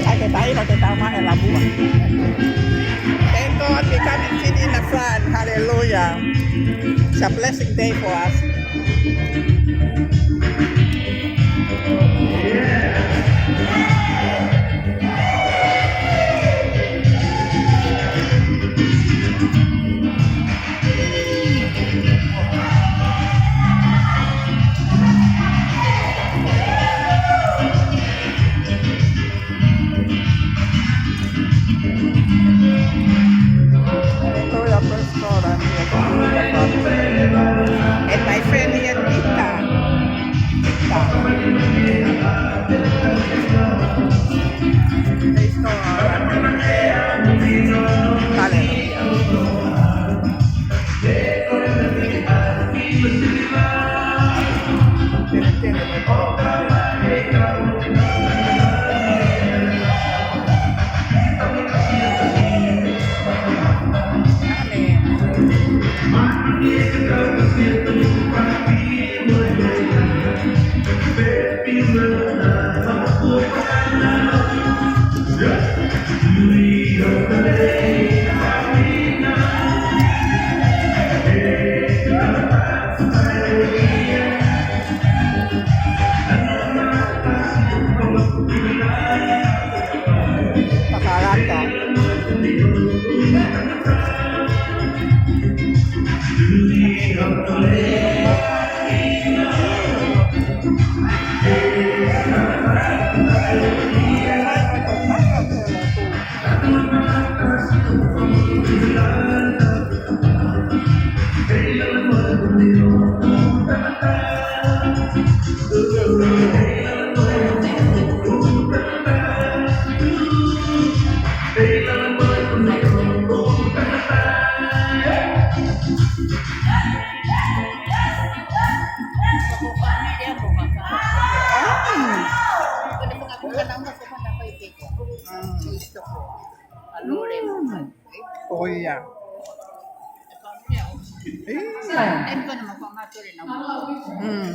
Ay, tayo magtatama ang labuan. Thank God we come and sit in the front. Hallelujah. It's a blessing day for us. Hallelujah, praise God. I'm here. And my friend here, Nita. Praise God. Hallelujah. Pakalata. Oh yeah. Iya. Mm.